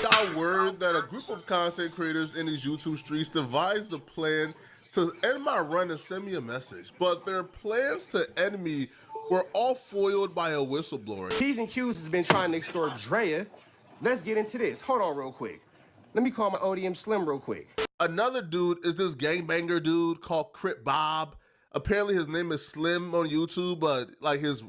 Got word that a group of content creators in these YouTube streets devised a plan to end my run and send me a message, but their plans to end me were all foiled by a whistleblower. P's and Q's has been trying to extort Drea. Let's get into this. Hold on real quick. Let me call my ODM Slim real quick. Another dude is this gangbanger dude called Crip Bob. Apparently his name is Slim on YouTube, but like his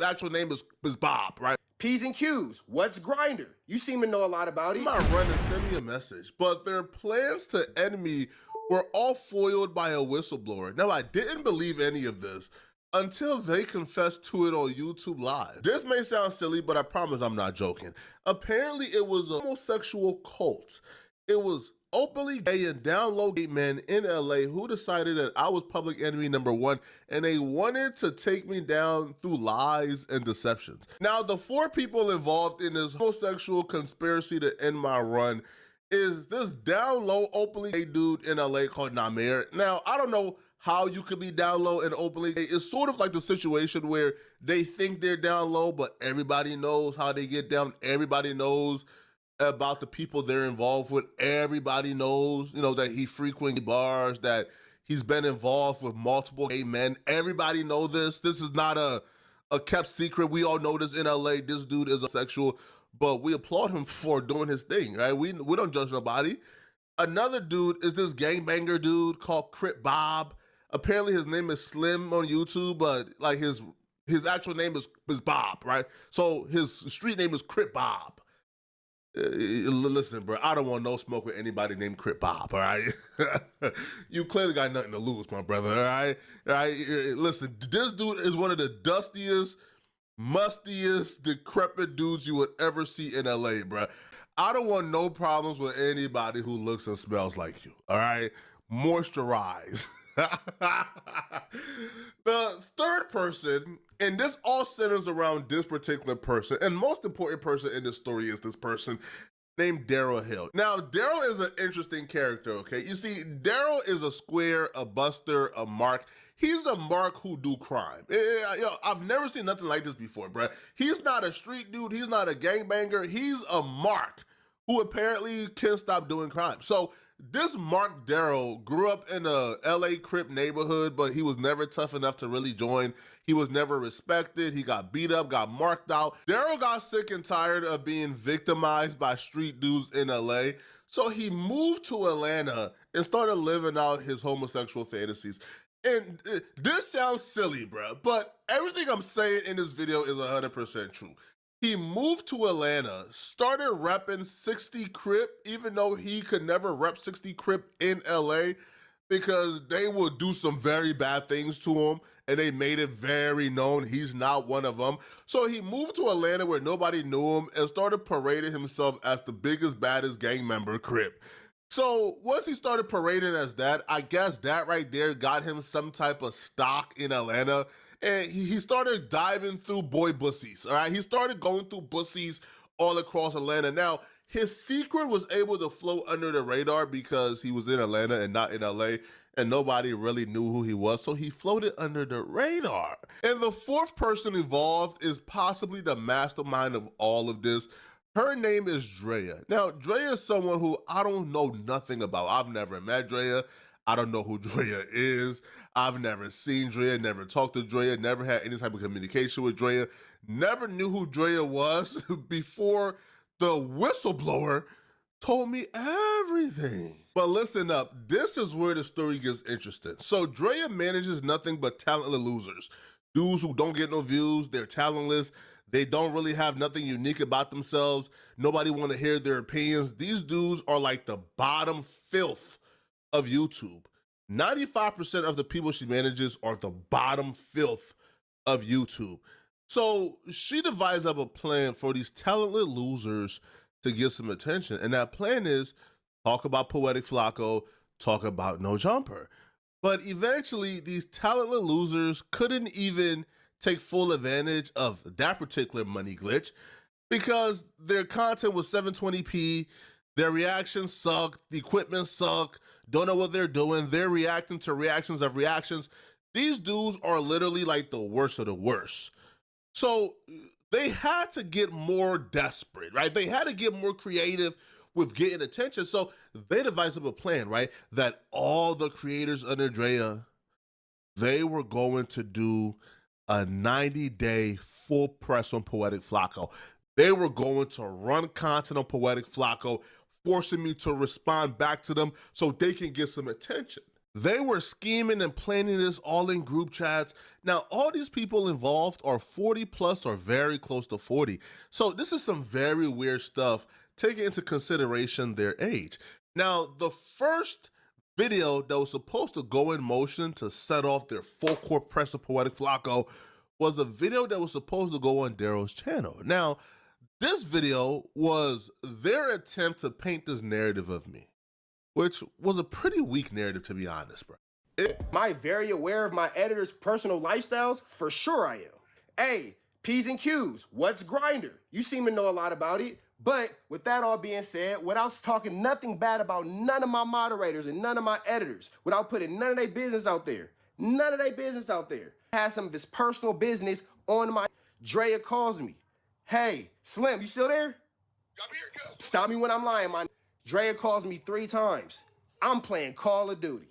actual name is Bob, right? P's and Q's, what's Grinder? You seem to know a lot about it. My run and send me a message, but their plans to end me were all foiled by a whistleblower. Now, I didn't believe any of this until they confessed to it on YouTube Live. This may sound silly, but I promise I'm not joking. Apparently, it was a homosexual cult. It was openly gay and down low gay men in LA who decided that I was public enemy #1 and they wanted to take me down through lies and deceptions. Now, the 4 people involved in this homosexual conspiracy to end my run is this down low openly gay dude in LA called Namir. Now, I don't know how you could be down low and openly gay. It's sort of like the situation where they think they're down low, but everybody knows how they get down. Everybody knows about the people they're involved with. Everybody knows, you know, that he frequents bars, that he's been involved with multiple gay men. Everybody know this. This is not a kept secret. We all know this in LA. This dude is a sexual, but we applaud him for doing his thing, right? We don't judge nobody. Another dude is this gangbanger dude called Crip Bob. Apparently his name is Slim on YouTube, but like his actual name is Bob, right? So his street name is Crip Bob. Listen, bro, I don't want no smoke with anybody named Crip Bob, all right? You clearly got nothing to lose, my brother, all right? All right? Listen, this dude is one of the dustiest, mustiest, decrepit dudes you would ever see in LA, bro. I don't want no problems with anybody who looks and smells like you, all right? Moisturize. The third person, and this all centers around this particular person, and most important person in this story is this person named Daryl Hill. Now, Daryl is an interesting character, okay? You see, Daryl is a square, a buster, a mark. He's a mark who do crime. I've never seen nothing like this before, bruh. He's not a street dude. He's not a gangbanger. He's a mark who apparently can't stop doing crime. So this Mark Daryl grew up in a LA Crip neighborhood, but he was never tough enough to really join. He was never respected. He got beat up, got marked out. Daryl got sick and tired of being victimized by street dudes in LA. So he moved to Atlanta and started living out his homosexual fantasies. And this sounds silly, bro, but everything I'm saying in this video is 100% true. He moved to Atlanta, started repping 60 Crip, even though he could never rep 60 Crip in LA because they would do some very bad things to him and they made it very known he's not one of them. So he moved to Atlanta where nobody knew him and started parading himself as the biggest, baddest gang member Crip. So once he started parading as that, I guess that right there got him some type of stock in Atlanta. And he started diving through boy bussies, all right? He started going through bussies all across Atlanta. Now, his secret was able to float under the radar because he was in Atlanta and not in LA, and nobody really knew who he was, so he floated under the radar. And the 4th person involved is possibly the mastermind of all of this. Her name is Drea. Now, Drea is someone who I don't know nothing about. I've never met Drea. I don't know who Drea is. I've never seen Drea, never talked to Drea, never had any type of communication with Drea, never knew who Drea was before the whistleblower told me everything. But listen up, this is where the story gets interesting. So Drea manages nothing but talentless losers. Dudes who don't get no views, they're talentless, they don't really have nothing unique about themselves, nobody want to hear their opinions. These dudes are like the bottom filth of YouTube. 95% of the people she manages are the bottom filth of YouTube. So she devised up a plan for these talented losers to get some attention. And that plan is talk about Poetik Flakko, talk about No Jumper. But eventually these talented losers couldn't even take full advantage of that particular money glitch because their content was 720p, their reactions suck, the equipment suck, don't know what they're doing, they're reacting to reactions of reactions. These dudes are literally like the worst of the worst. So they had to get more desperate, right? They had to get more creative with getting attention. So they devised up a plan, right? That all the creators under Drea, they were going to do a 90-day full press on Poetik Flakko. They were going to run content on Poetik Flakko, forcing me to respond back to them so they can get some attention. They were scheming and planning this all in group chats. Now, all these people involved are 40 plus or very close to 40. So this is some very weird stuff, taking into consideration their age. Now, the first video that was supposed to go in motion to set off their full court press of Poetik Flakko was a video that was supposed to go on Daryl's channel. Now, this video was their attempt to paint this narrative of me, which was a pretty weak narrative, to be honest, bro. Am I very aware of my editor's personal lifestyles? For sure I am. Hey, P's and Q's, what's Grindr? You seem to know a lot about it. But with that all being said, without talking nothing bad about none of my moderators and none of my editors, without putting none of their business out there, has some of his personal business on my, Drea calls me. Hey, Slim, you still there? I'm here, cuz. Stop me when I'm lying, my. Drea calls me 3 times. I'm playing Call of Duty.